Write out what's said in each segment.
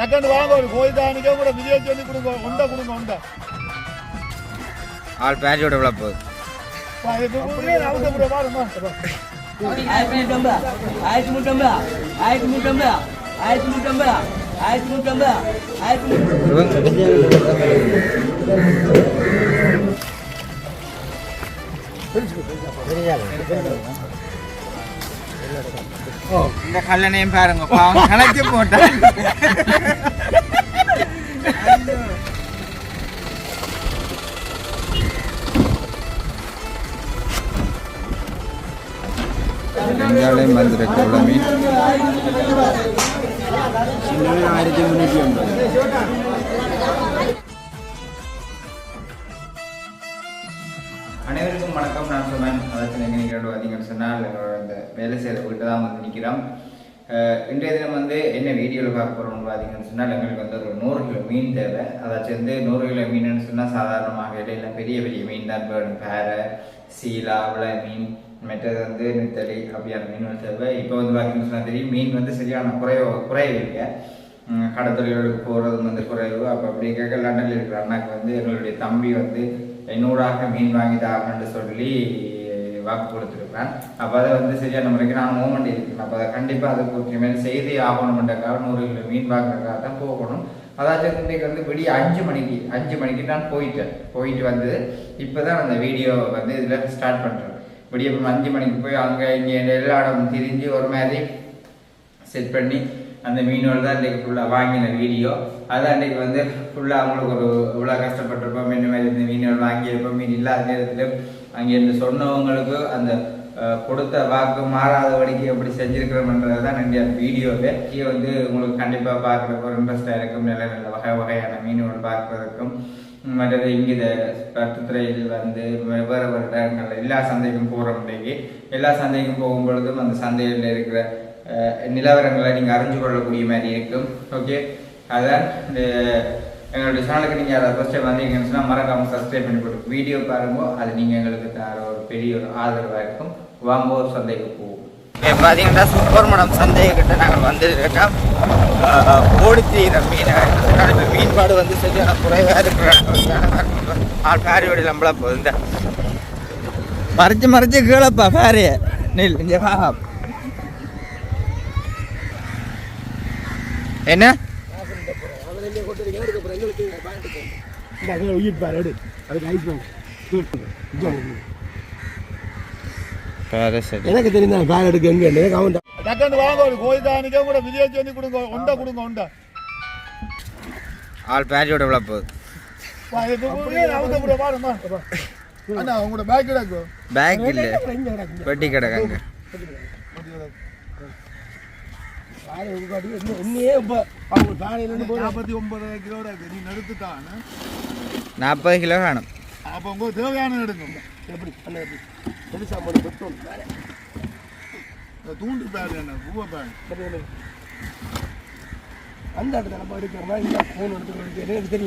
டக்குன்னு வாங்க ஒரு கோயில் தானிக்க கூட விஜய சொல்லி கொடுங்க உண்டை கொடுங்க ஆள் பேரியோட எவ்வளோ போகுது இந்த கல்லணையும் பாருங்க கணக்கு போட்டேன் வெங்காயம் வந்திருக்கு இவ்வளோ மீன் 1350. அனைவருக்கும் வணக்கம். நான் சொன்னேன் அதாச்சும் எங்கே நிற்கிறோம் பார்த்தீங்கன்னு சொன்னால் இந்த வேலை செய்கிற வீட்டை தான் வந்து நிற்கிறோம். இன்றைய தினம் வந்து என்ன வீடியோவில் பார்க்க போகிறோம்னு பார்த்தீங்கன்னு சொன்னால் எங்களுக்கு வந்து ஒரு 100 கிலோ மீன் தேவை. அதாச்சும் வந்து 100 கிலோ மீன் சொன்னால் சாதாரணமாக இடையில பெரிய பெரிய மீன் தான் வேணும். பேரை, சீலா, அவ்வளோ மீன், மற்றது வந்து நெத்தலி அப்படியான மீன் தேவை. இப்போ வந்து பார்த்தீங்கன்னு சொன்னால் தெரியும் மீன் வந்து சரியான குறைவு இல்லை. கடத்தொழில்களுக்கு போகிறதும் வந்து குறைவு. அப்போ அப்படி கேட்க லண்டனில் இருக்கிற அண்ணாக்கு வந்து எங்களுடைய தம்பி வந்து 100 மீன் வாங்கி தாங்கன்னு சொல்லி வாக்கு கொடுத்துருப்பேன். அப்போ அதை வந்து சரியான முறைக்கு நான் மூமெண்ட் இருக்கேன். அப்போ அதை கண்டிப்பாக அதை குறித்த மேலே செய்தி ஆகணுமென்றக்காக 100 கிலோ மீன் வாங்குறதுக்காக தான் போகணும். அதாச்சும் இன்றைக்கு வந்து விடிய 5 மணிக்கு நான் போயிட்டு வந்து இப்போ தான் அந்த வீடியோ வந்து இதில் ஸ்டார்ட் பண்ணுறேன். விடிய 5 மணிக்கு போய் அங்கே இங்கே எல்லா இடம் திரிஞ்சு ஒரு மாதிரி செட் பண்ணி அந்த மீனோடு தான் இன்றைக்கு ஃபுல்லாக வாங்கின வீடியோ. அதான் இன்றைக்கு வந்து ஃபுல்லாக அவங்களுக்கு ஒரு இவ்வளோ கஷ்டப்பட்டிருப்போம், இந்த மாதிரி இந்த மீனோடு வாங்கியிருப்போம். மீன் இல்லாத நேரத்தில் அங்கேருந்து சொன்னவங்களுக்கு அந்த கொடுத்த வாக்கு மாறாதபடிக்கு எப்படி செஞ்சுருக்கிறோம்ன்றது தான் என்னுடைய வீடியோவே. இங்கே வந்து உங்களுக்கு கண்டிப்பாக பார்க்குறதுக்கு ஒரு இன்ட்ரெஸ்டாக இருக்கும். நல்ல வகையான மீனோடு பார்க்குறதுக்கும் மற்றது இங்கே இந்த பட்டுத்துறையில் வந்து வேறு இடங்கள் எல்லா சந்தைக்கும் போகிற முறைக்கு எல்லா சந்தைக்கும் போகும் பொழுதும் அந்த சந்தையில் இருக்கிற நிலவரங்களை நீங்கள் அறிஞ்சு கொள்ளக்கூடிய மாதிரி இருக்கும். ஓகே, அதான் இந்த எங்களுடைய சேனலுக்கு நீங்கள் அதை ஃபஸ்ட் டைம் வந்தீங்கன்னு சொன்னால் மறக்காமல் சப்ஸ்கிரைப் பண்ணி போட்டு வீடியோ பாருங்க. அது நீங்கள் எங்களுக்கு தர ஒரு பெரிய ஒரு ஆதரவாக இருக்கும். வாங்க ஒரு சந்தைக்கு போவோம். இப்போ பார்த்தீங்கன்னா சுப்பிரமணியம் சந்தைக்கிட்ட நாங்கள் வந்துருக்கோம். ஓடித்தீர மீன்பாடு வந்து சரியான குறைவாக இருக்கிற ஆள் காரியோட நம்மளா போகுது. இந்த மறைச்சு கீழப்பா பாரு நெல் இங்கே வா. என்ன எனக்கு தெரியும் பேர் எடுக்க எங்க வாங்க ஒரு கோயில் தானிக்க கூட விஜய சொல்லி கொடுங்க உண்டை ஆள் பேரியோட எவ்வளோ போகுது பேக் இல்லை பெட்டி கிடக்காங்க. 40 கிலோ வேணும். அப்போ உங்களுக்கு தேவையான எடுக்கும். தூண்டு பேர் என்ன பூவ பேர் அந்த இடத்துல நம்ம எடுக்கிறோம். ஃபோன் எடுத்து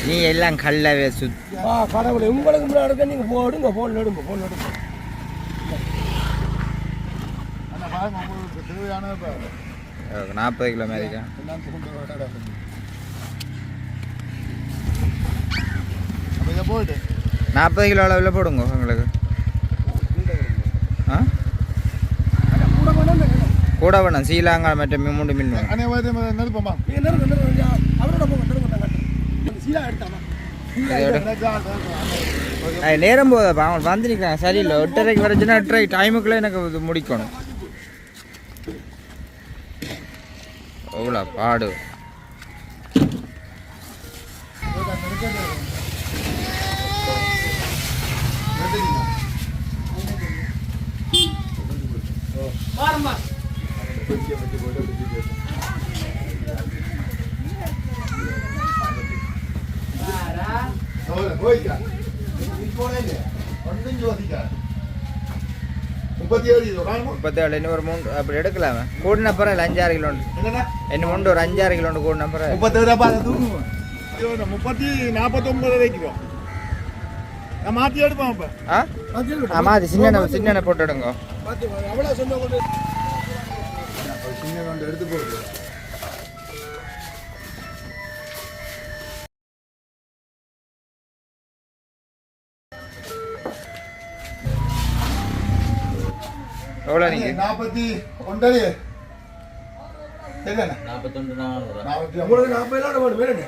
நீ எல்லாம் கல்லவே சுத்தி கடவுளை உங்களுக்கு முன்னாடி எடுக்க நீங்கள் போடுங்க. ஃபோன் எடுங்க. தேவையான 40 கிலோ மேரிக்கா 40 கிலோ அளவில் போடுங்க உங்களுக்கு. கூட வேணும் சீலாங்க மற்ற 3 மீன் நேரம் போதப்பா அவங்க வந்துருக்காங்க. சரியில்லை 8:30 வரைச்சுன்னா 8:30 டைமுக்குள்ளே எனக்கு இது முடிக்கணும். அவ்வளோ பாடு முப்பத்தேழு இன்னும் ஒரு 3 அப்படி எடுக்கலாமே. கூடின அப்புறம் 5-6 கிலோ என்ன முண்டு ஒரு 5-6 கிலோ கூடின அப்புறம் 49 வைக்கிறோம். மாற்றி எடுப்போம். இப்போ மாற்றி சின்ன போட்டு எடுங்க. சின்ன எடுத்து போகுது எவ்வளோ நீங்க 41 என்னண்ணா 41 உங்களுக்கு 40 வேணும் வேணும்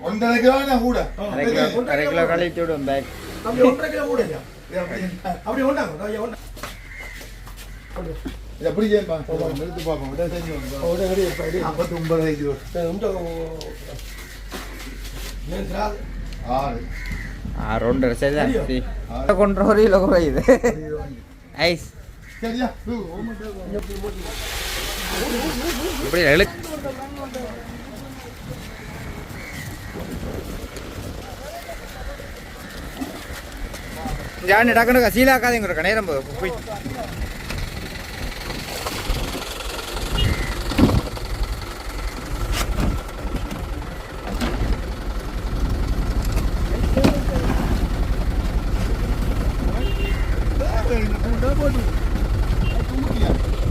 1.5 கிலோ கூட 1/2 கிலோ கழிச்சு விடும் பேக் அப்படி 1.5 கிலோ கூட இல்லையா அப்படி ஒன்றாங்க இதை எப்படி செய்யணும் நிறுத்து பார்ப்போம் உடனே செஞ்சு 59 கிலோ 6 2 சரிதான் கொண்டு ஒரு கிலோ குறையுது ஐஸ் சரியா இப்படி எழு ஜானி டக்குனு சீலாக்காதீங்க நேரம் போய்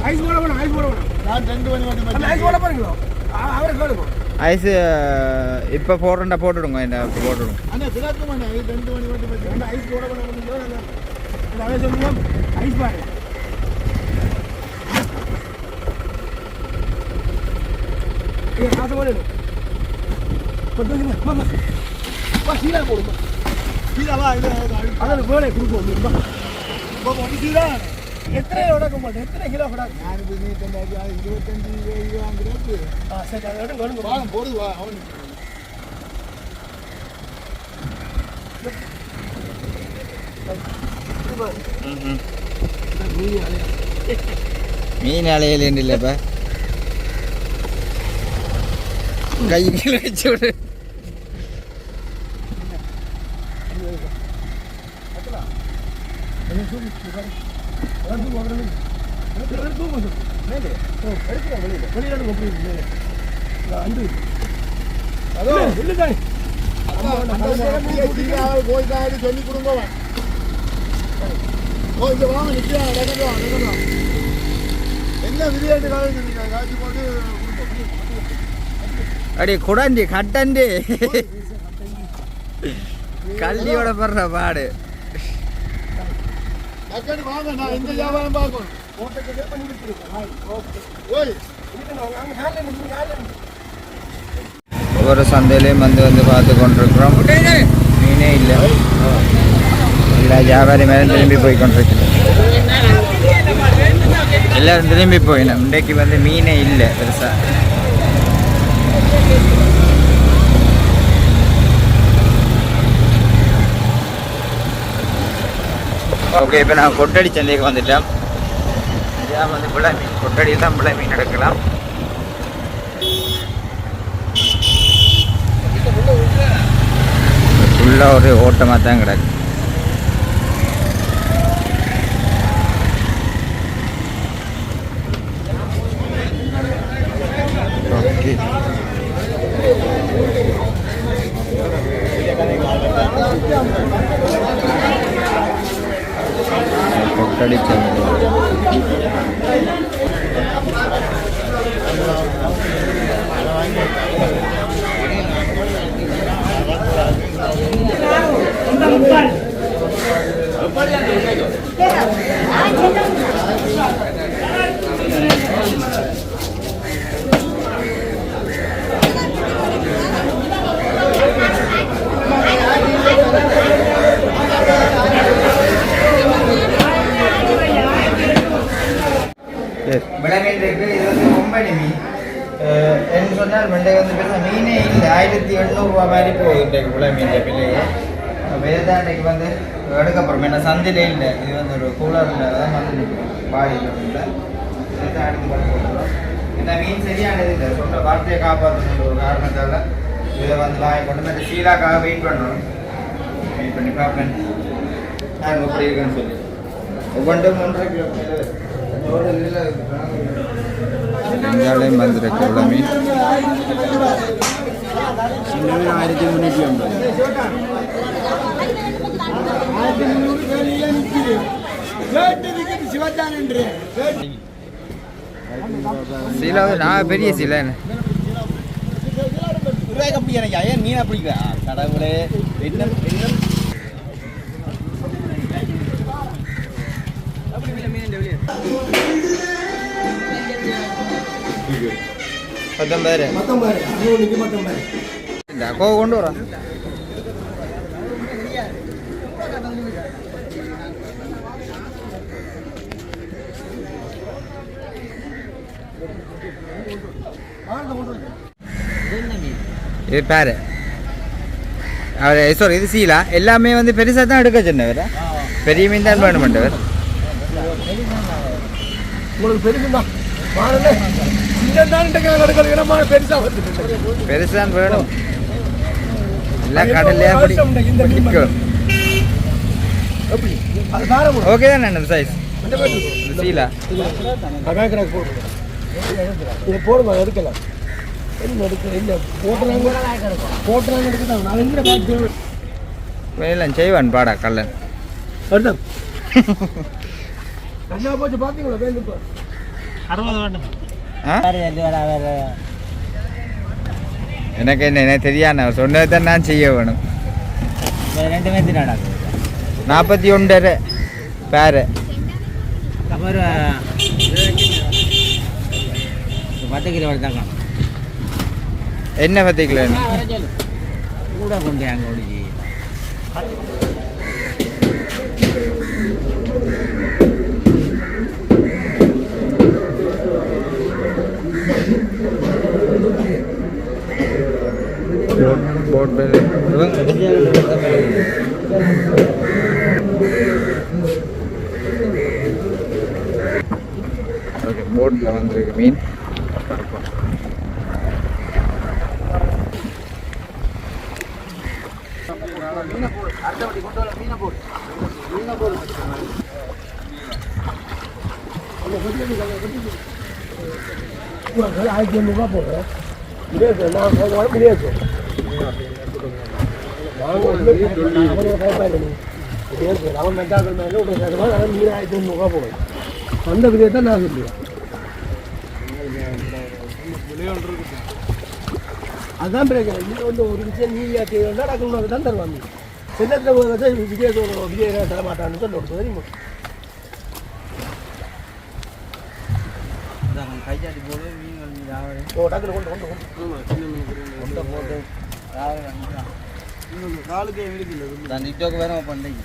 ஐஸ் போட வேணும் ஐஸ் போட வேணும் நான் 2 மணி வந்து ஐஸ் போட போறீங்களோ அவரை கேளுங்க ஐஸ் இப்போ போட்டுடுங்க என்ன போட்டுடுங்க அண்ணா கிடக்கு மணி 2 மணி வந்து ஐஸ் போட வேணும் அவரே சொல்லுவோம் ஐஸ் பாரு காசு போடு சீலா போடுமா சீலாவா இல்லை அதில் வேலை கொடுப்போம் சீலா எத்தனை உடக்க மாட்டேன் எத்தனை கிலோ கிடக்கு நான் 25 வாங்குறது சரி அதை எடுங்க எடுங்க வாங்க போடுவா அவன் மீன் அலையில் இல்லை இப்போ கை கீழே வச்சு விடு போய் சொல்லி கொடுங்க இங்க வாங்க நிற்கிறா என்ன விளையாட்டு காய்ச்சி போட்டு அடி குடண்டி கட்டண்டி கல்லியோட படுற பாடு வாங்க நான் இந்த வியாபாரம் பார்க்கணும் ஒவ்வொரு சந்தையிலையும் வந்து பார்த்து கொண்டிருக்கிறோம் மீனே இல்லை எல்லா வியாபாரி மேலே திரும்பி போய் கொண்டிருக்கிறோம் எல்லாரும் திரும்பி போயினோம் இன்றைக்கு வந்து மீனே இல்லை பெருசா ஓகே இப்போ நான் கொட்டடி சந்தைக்கு வந்துட்டேன் இதான் வந்து பிள்ளை மீன் கொட்டடியில் தான் பிள்ளை மீன் எடுக்கலாம் ஃபுல்லாக ஒரு ஓட்டமாக தான் கிடக்கு ஓகே கொட்டடி சந்தை விலை மீன் இருக்கு இது வந்து கொம்பனி மீன் என்ன சொன்னால் வெண்டை வந்து பெருசாக மீனே இல்லை 1800 மாதிரி போகுது இன்றைக்கு விலை மீன் பிள்ளையே வேதாண்டைக்கு வந்து எடுக்கப்புறம் என்ன சந்தையிலே இல்லை இது வந்து ஒரு கூலரில் தான் வந்து பாடியில் வேதான் எடுத்து போட்டுக்கிறோம் இந்த மீன் சரியானது இல்லை சொல்கிற வார்த்தையை காப்பாற்றணும் ஒரு காரணத்தால் இதை வந்து வாங்கி கொண்டு வந்து சீலாக்காக வெயிட் பண்ணுறோம் வெயிட் பண்ணி பார்ப்பேன் நான் எப்படி இருக்குன்னு சொல்லி ஒவ்வொன்றும் 1.5 கிலோ வெங்காயம் வந்திருக்கு இவ்வளோ மீன் சின்ன 1350 சீலா நான் பெரிய சீலை கம்பி எனக்கு ஏன் மீனை பிடிக்கல கடவுளே என்ன மீன் 19 19 19 இந்த கோ கொண்டு வரா இது பாரு அவர் சாரி இது சீலா எல்லாமே வந்து பெருசாக தான் எடுக்க சொன்னவர் பெரிய மீன் தான் வேணுமெண்டவர் உங்களுக்கு பெருசுதான் மாறல சின்னதான் கிடக்கிற பெருசா வந்துட்டு பெருசான் வேணும் எல்லாம் கடல்லையே பிடிக்கும் ஓகே தான் அந்த சைஸ் சீலா இதை போடுமா எடுக்கலாம் எல்லாம் செய்வான் பாடா கல்லன் எனக்கு என்ன தெரியாது அவர் சொன்னதை தான் நான் செய்ய வேணும் 41 பேரு 10 கிலோ எடுத்தாங்க என்ன 10 கிலோ கூட கொண்டு அங்கே ஓடிச்சு போட் ஓகே போட்டில் வந்துருக்கு மீன் ₹1500 போடுறேன் அவன் மெட்டாக்கள் மேலே ₹1500 போகும் அந்த விதையை தான் நான் சொல்லுவேன் அதுதான் பிரச்சனை நீ வந்து ஒரு விஷயம் நீ செய்யணும்னா உனக்கு தான் தருவாங்க சின்னத்தில் விஜய தர மாட்டான்னு சொல்ல தெரியுமா கைச்சாட்டி போடு மீன் டக்குனு கொண்டு போட்டு காலுக்கே இருக்குது நான் டிக்டாக் வேற பண்ணீங்க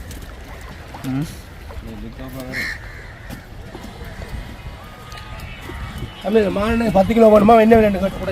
டிக்டாக் வேற அம்மே மானே 10 கிலோ வேணுமா என்ன வேணும் கேட்டு கூட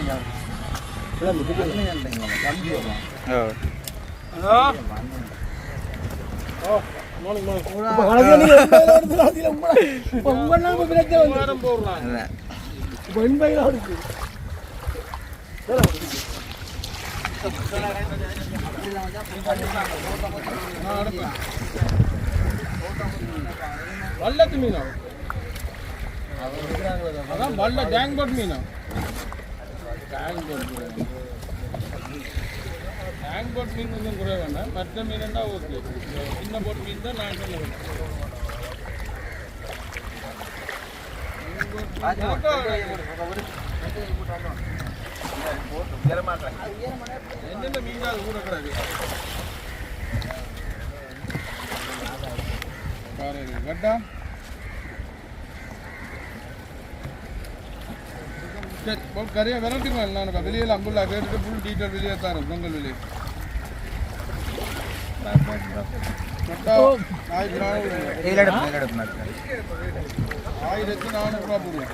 வல்லத்து மீனா அதான் வல்ல டேங் போட் மீனா டேங் போட் மீன் கொஞ்சம் குறைய வேண்டாம் மற்ற மீனா ஓகே சின்ன போட் மீன் தான் நான் சொல்ல என்னென்ன மீன் அது கூட கிடக்கு கட்டா கரையை விரட்டுங்க நான் வெளியில் அம்புல்லா கேட்டுட்டு ஃபுல் டீட்டெயில் வெளியே தான் பொங்கல் வெளியே ₹1400 போடுவோம்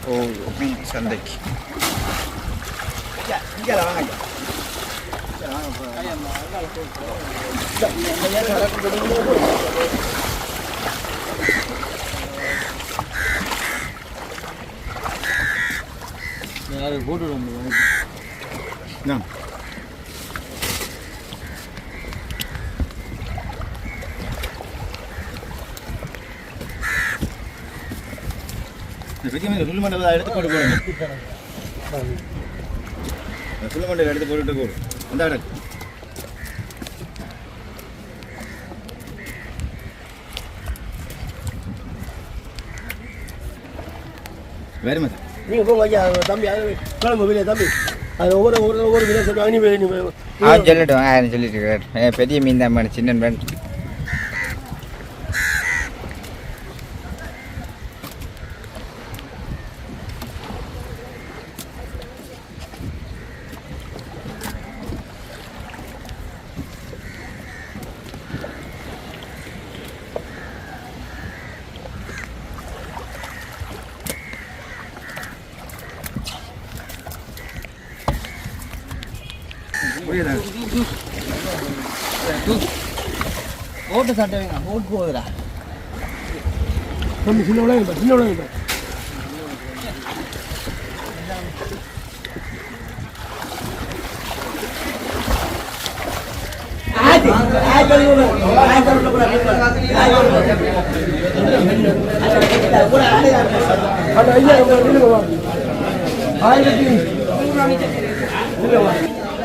ஓ மீன் சந்தைக்கு போட்டு சுள்ளுமண்டை எடுத்து போட்டு போடுங்க சுள்ளுமண்டை எடுத்து போட்டுட்டு போடு அந்த கிடக்கு வேறு மாதிரி நீங்கள் போங்க ஐயா தம்பி அது கிளம்பு வெளியே தம்பி அது ஒவ்வொரு விலை சொல்லுவாங்க நீ சொல்லிட்டு வாங்க சொல்லிட்டு இருக்காரு பெரிய மீன் தான் சின்ன மீன் போட்டு சட்டை வைங்க போட்டு போகுதுடா தம்பி சின்ன உலகம்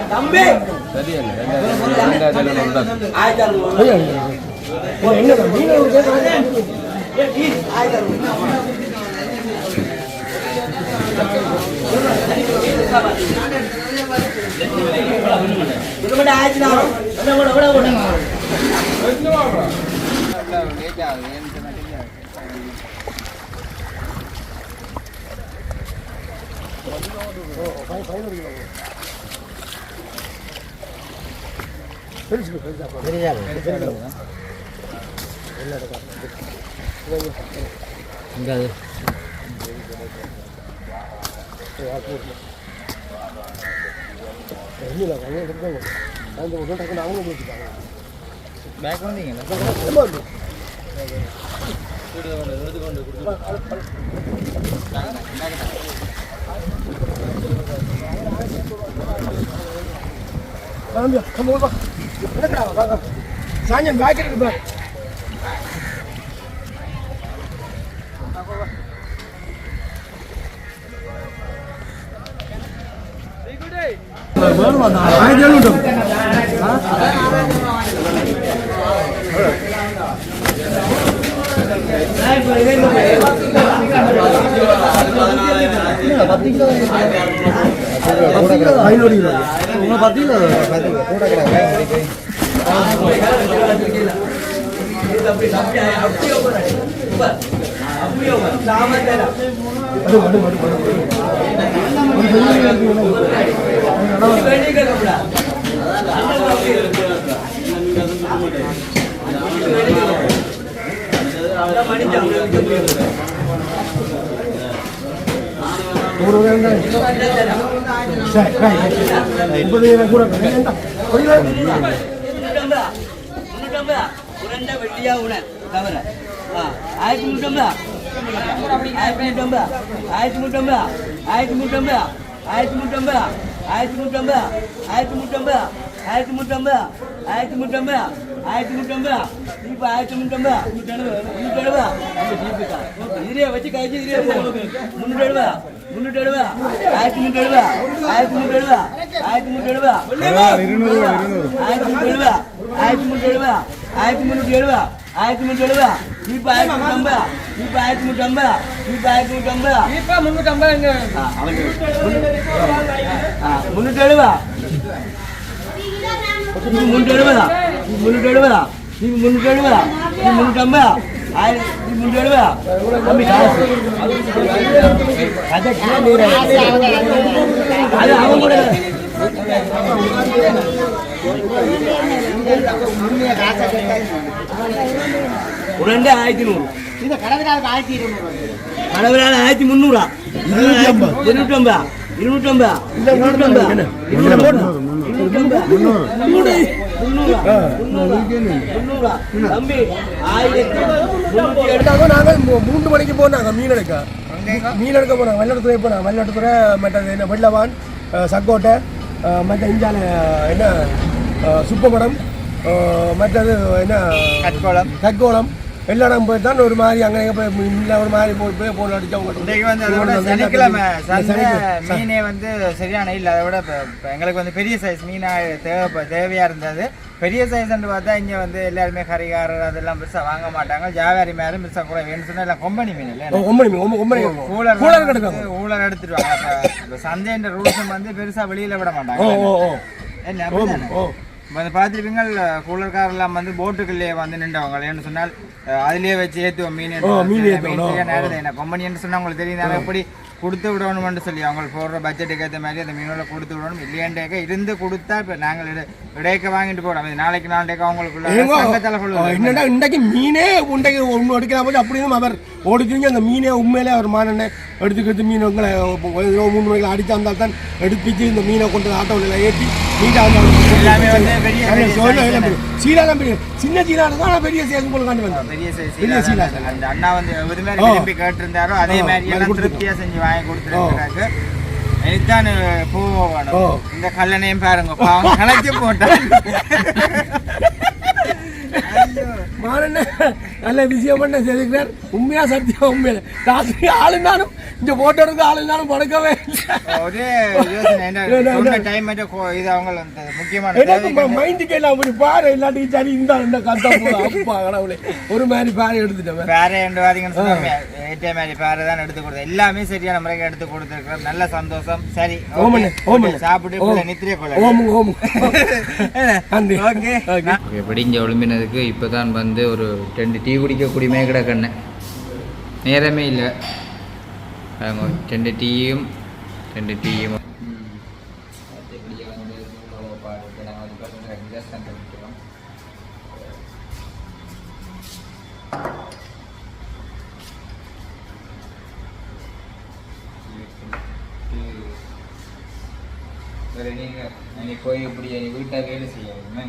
தம்பி பேக் வந்தீங்களா சாயங்காலம் பேக்கெட் இருக்கு வெள்ளியா உன தவிர 1350 1350 1350 1350 1350 1350 1350 1350 1350 1350 இப்ப 1350 இதே வச்சு கழிச்சு இதே 370 370 1370 1370 1370 1370 1370 1370 இப்ப 1350 இப்ப 1350 இப்ப 1350 இப்ப 350 எங்க 370 370 370 நீ 370 நீ 350 370 கம்மி காசு அத கேளு அது அவங்க கூட உடனே 1100 இந்த கடவுளால 1200 கடவுளால 1300 250 250 தம்பி 1300 நாங்கள் 3 மணிக்கு போனாங்க மீன் எடுக்க போனாங்க வெள்ளத்துறை போனாங்க வெள்ளத்துறை மற்றது என்ன வெள்ளவான் சக்கோட்டை மற்ற இஞ்சால என்ன சுப்பமடம் மற்றது என்ன கட்கோளம் எல்லாரும் போய் தான் ஒரு மாதிரி அங்கே போய் ஒரு மாதிரி போய் போன் அடிச்சு இன்றைக்கு வந்து அதை விட சனிக்கிழமை மீனே வந்து சரியான இல்லை. அதை விட இப்போ எங்களுக்கு வந்து பெரிய சைஸ் மீனாக தேவையாக இருந்தது. பெரிய சைஸ்ன்னு பார்த்தா இங்கே வந்து எல்லாருமே கறிகாரர் அதெல்லாம் பெருசாக வாங்க மாட்டாங்க. ஜாவாரி மேலும் பெருசாக கூட வேணும்னு சொன்னால் எல்லாம் கொம்பனி மீன் இல்லை ஊழல் எடுத்துருவாங்க. இப்போ சந்தைன்ற ரூல்ஸும் வந்து பெருசாக வெளியில் விட மாட்டாங்க. என்ன வந்து பார்த்துருப்பீங்க கூலர்காரெல்லாம் வந்து போட்டுக்குள்ளேயே வந்து நின்றவங்க ஏன்னு சொன்னால் அதுலேயே வச்சு ஏற்றுவோம் மீன் என்ன கொம்பனின்னு சொன்னால் உங்களுக்கு தெரியும் எப்படி கொடுத்து விடணும்னு சொல்லி அவங்களுக்கு போடுற பட்ஜெட்டுக்கு ஏற்ற மாதிரி அந்த மீனோட கொடுத்து விடணும். இல்லையாண்டேக்க இருந்து கொடுத்தா இப்போ நாங்கள் இடையக்க வாங்கிட்டு போகிறோம். நாளைக்கு நாளைக்கு அவங்களுக்குள்ள என்னடா இன்றைக்கு மீனே உண்டைக்கு ஒன்று எடுக்கிற போது அப்படின்னு அவர் ஓடிச்சிங்க அந்த மீனே உண்மையிலே அவர் மானண்ணே எடுத்துக்கிட்டு மீன் உங்களை 3 மணிக்கு அடித்து வந்தால் தான் எடுப்பிச்சு இந்த மீனை கொண்டு ஆட்டோவில் ஏற்றி நீட்டாக எல்லாமே வந்து சீலாதான் பெரிய சின்ன சீலான தான் பெரிய சேலம் போல காண்டி வந்தோம். பெரிய சீலா அந்த அண்ணா வந்து எது மாதிரி விரும்பி கேட்டிருந்தாரோ அதே மாதிரி எல்லாம் திருப்தியாக செஞ்சு வாங்கி கொடுத்துருக்காங்க. இதுதான் போகணும். இந்த கல்லணையும் பாருங்க பாவம் கணக்கு போட்டேன். நல்ல விஷயம் பண்ண செய்திருக்கிறார். உண்மையா சத்தியம் உண்மையில ராத்திரி ஆளுந்தாலும் இந்த போட்டோ எடுக்க ஆளுந்தாலும் படுக்கவே ஒரே டைம் இது அவங்க முக்கியமான மைண்டுக்கு எல்லாம் அப்படி பாரு இல்லாட்டி சரி இந்த கத்த அப்பா கடவுளே ஒரு மாதிரி பாரு எடுத்துட்டேன். பேரை பார்த்தீங்கன்னு சொன்னாங்க ஏற்ற மாதிரி பேரை தான் எடுத்து கொடுத்தேன். எல்லாமே சரியான முறைக்கு எடுத்து கொடுத்துருக்கிறோம். நல்ல சந்தோஷம். சரி சாப்பிட்டு நித்திரிய கொள்ள படிஞ்ச ஒழும்பினதுக்கு இப்போதான் வந்து ஒரு 2 டீ குடிக்கக்கூடியமே கிடக்கண்ணே நேரமே இல்லை. 2 டீயும் நீ போய் இப்படி வீட்டை வேலை செய்யணுமே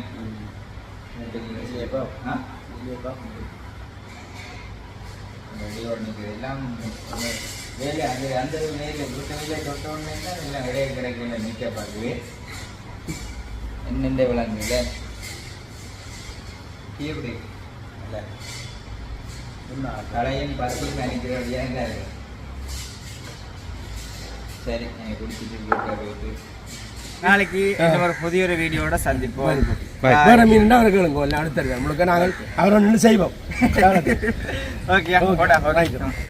எல்லாம் வேலை அந்த வேலை வீட்டு வேலை தொட்டோன்னு எல்லாம் கிடையாது கிடைக்கல நிற்க பார்க்குது என்னென்ன விளங்குல எப்படி இல்லை கலையின் பசி நினைக்கிறோம். சரி குடிச்சிட்டு வீட்டை போயிட்டு நாளைக்கு ஒரு புதிய ஒரு வீடியோட சந்திப்போம். வேற மீன் அவர்களுக்கு அடுத்த நம்மளுக்கு நாங்கள் அவரோட செய்வோம். ஓகே